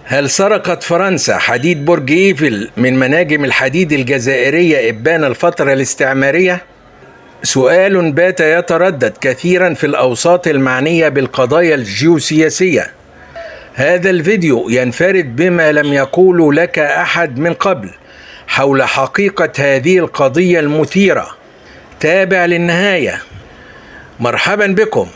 هل سرقت فرنسا حديد برج إيفل من مناجم الحديد الجزائرية إبان الفترة الاستعمارية؟ سؤال بات يتردد كثيرا في الأوساط المعنية بالقضايا الجيوسياسية. هذا الفيديو ينفرد بما لم يقوله لك أحد من قبل حول حقيقة هذه القضية المثيرة. تابع للنهاية. مرحبا بكم.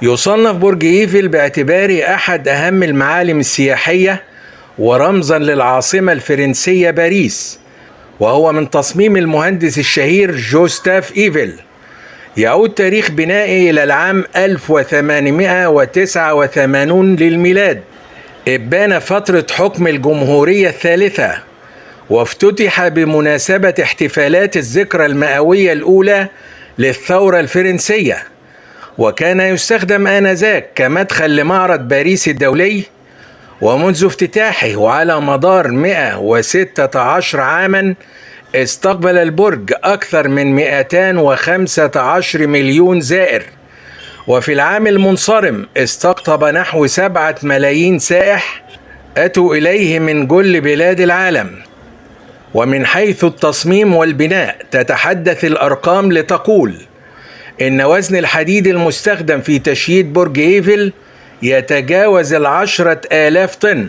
يصنف برج إيفل باعتباره أحد أهم المعالم السياحية ورمزا للعاصمة الفرنسية باريس، وهو من تصميم المهندس الشهير جوستاف إيفل. يعود تاريخ بنائه إلى العام 1889 للميلاد، إبان فترة حكم الجمهورية الثالثة، وافتتح بمناسبة احتفالات الذكرى المئوية الأولى للثورة الفرنسية، وكان يستخدم آنذاك كمدخل لمعرض باريس الدولي. ومنذ افتتاحه وعلى مدار 116 عاما استقبل البرج أكثر من 215 مليون زائر، وفي العام المنصرم استقطب نحو 7 ملايين سائح أتوا إليه من كل بلاد العالم. ومن حيث التصميم والبناء تتحدث الأرقام لتقول إن وزن الحديد المستخدم في تشييد برج إيفل يتجاوز 10,000 طن،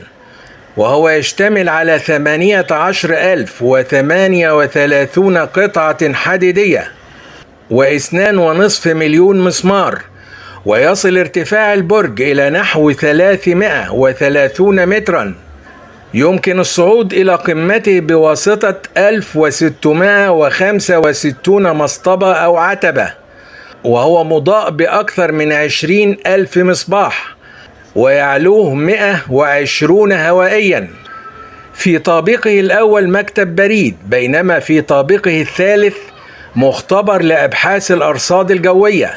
وهو يشتمل على 18,038 قطعة حديدية و2.5 مليون مسمار، ويصل ارتفاع البرج إلى نحو 330 مترا. يمكن الصعود إلى قمته بواسطة 1665 مصطبة أو عتبة، وهو مضاء بأكثر من 20,000 مصباح، ويعلوه 120 هوائيا. في طابقه الأول مكتب بريد، بينما في طابقه الثالث مختبر لأبحاث الأرصاد الجوية.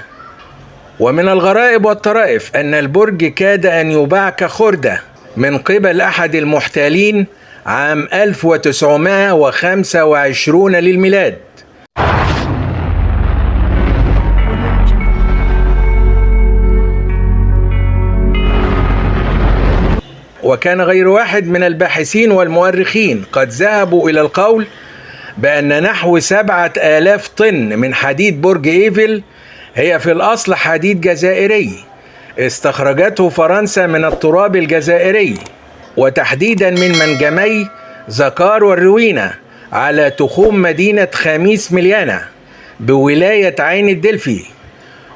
ومن الغرائب والطرائف أن البرج كاد أن يباع كخردة من قبل أحد المحتالين عام 1925 للميلاد. وكان غير واحد من الباحثين والمؤرخين قد ذهبوا إلى القول بأن نحو 7,000 طن من حديد برج إيفل هي في الأصل حديد جزائري استخرجته فرنسا من التراب الجزائري، وتحديدا من منجمي زكار والروينة على تخوم مدينة خميس مليانة بولاية عين الدلفي،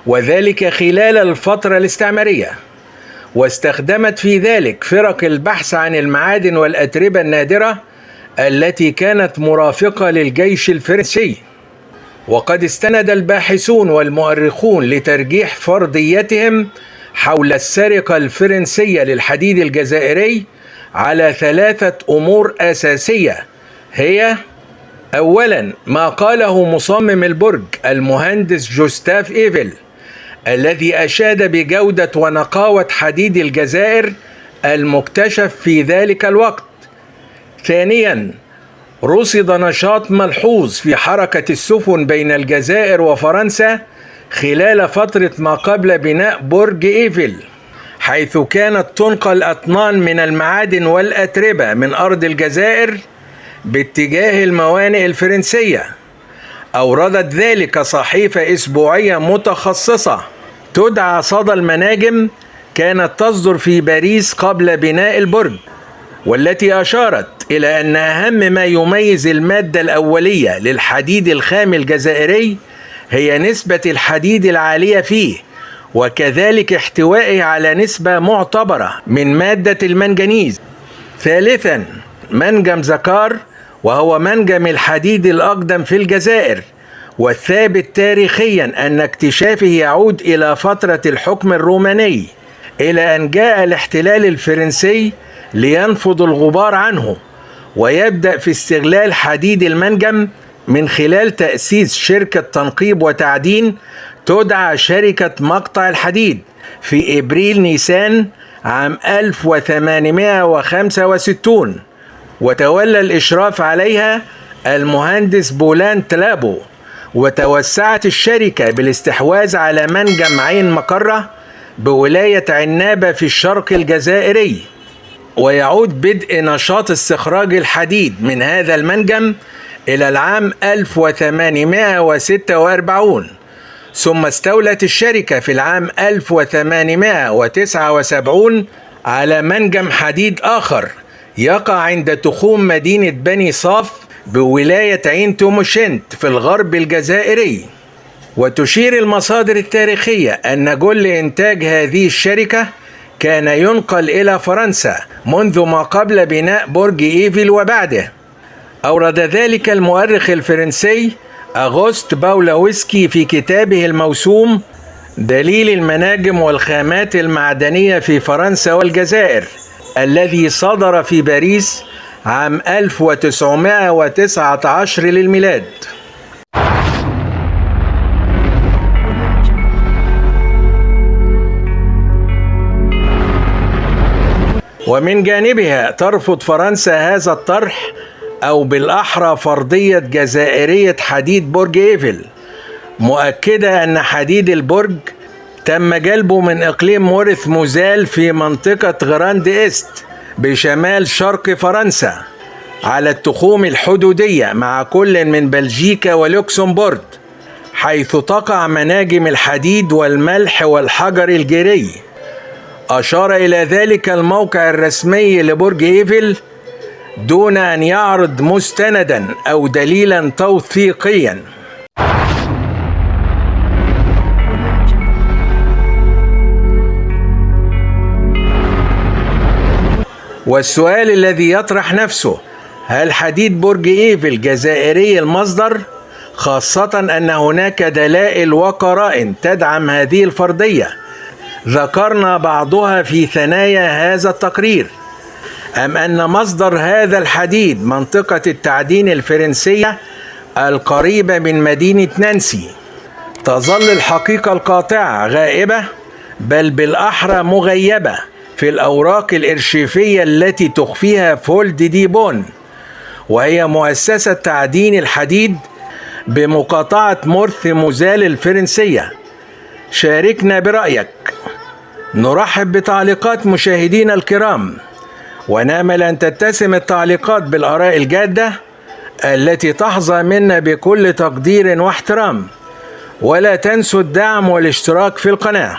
وذلك خلال الفترة الاستعمارية. واستخدمت في ذلك فرق البحث عن المعادن والأتربة النادرة التي كانت مرافقة للجيش الفرنسي. وقد استند الباحثون والمؤرخون لترجيح فرضيتهم حول السرقة الفرنسية للحديد الجزائري على 3 أمور أساسية، هي: أولا، ما قاله مصمم البرج المهندس جوستاف إيفل الذي أشاد بجودة ونقاوة حديد الجزائر المكتشف في ذلك الوقت. ثانيا، رصد نشاط ملحوظ في حركة السفن بين الجزائر وفرنسا خلال فترة ما قبل بناء برج إيفل، حيث كانت تنقل أطنان من المعادن والأتربة من أرض الجزائر باتجاه الموانئ الفرنسية. أوردت ذلك صحيفة أسبوعية متخصصة تدعى صدى المناجم كانت تصدر في باريس قبل بناء البرج، والتي أشارت إلى أن أهم ما يميز المادة الأولية للحديد الخام الجزائري هي نسبة الحديد العالية فيه، وكذلك احتوائه على نسبة معتبرة من مادة المنجنيز. ثالثا، منجم زكار، وهو منجم الحديد الأقدم في الجزائر، والثابت تاريخيا أن اكتشافه يعود إلى فترة الحكم الروماني، إلى أن جاء الاحتلال الفرنسي لينفض الغبار عنه ويبدأ في استغلال حديد المنجم من خلال تأسيس شركة تنقيب وتعدين تدعى شركة مقطع الحديد في إبريل نيسان عام 1865، وتولى الإشراف عليها المهندس بولان تلابو، وتوسعت الشركة بالاستحواذ على منجم عين مقرة بولاية عنابة في الشرق الجزائري، ويعود بدء نشاط استخراج الحديد من هذا المنجم إلى العام 1846. ثم استولت الشركة في العام 1879 على منجم حديد آخر يقع عند تخوم مدينة بني صاف بولاية عين توموشنت في الغرب الجزائري. وتشير المصادر التاريخية أن كل إنتاج هذه الشركة كان ينقل إلى فرنسا منذ ما قبل بناء برج إيفل وبعده. أورد ذلك المؤرخ الفرنسي أغوست باولاوسكي في كتابه الموسوم دليل المناجم والخامات المعدنية في فرنسا والجزائر، الذي صدر في باريس عام 1919 للميلاد. ومن جانبها ترفض فرنسا هذا الطرح، أو بالأحرى فرضية جزائرية حديد برج إيفل، مؤكدة أن حديد البرج تم جلبه من إقليم موريث موزال في منطقة غراند إست بشمال شرق فرنسا على التخوم الحدودية مع كل من بلجيكا ولوكسمبورغ، حيث تقع مناجم الحديد والملح والحجر الجيري. أشار إلى ذلك الموقع الرسمي لبرج إيفل دون أن يعرض مستندا أو دليلا توثيقيا. والسؤال الذي يطرح نفسه: هل حديد برج إيفل جزائري المصدر؟ خاصة أن هناك دلائل وقرائن تدعم هذه الفرضية، ذكرنا بعضها في ثنايا هذا التقرير. أم أن مصدر هذا الحديد منطقة التعدين الفرنسية القريبة من مدينة نانسي؟ تظل الحقيقة القاطعة غائبة، بل بالأحرى مغيبة في الأوراق الإرشيفية التي تخفيها فولد دي بون، وهي مؤسسة تعدين الحديد بمقاطعة مورث موزال الفرنسية. شاركنا برأيك. نرحب بتعليقات مشاهدينا الكرام، ونأمل أن تتسم التعليقات بالآراء الجادة التي تحظى منا بكل تقدير واحترام. ولا تنسوا الدعم والاشتراك في القناة.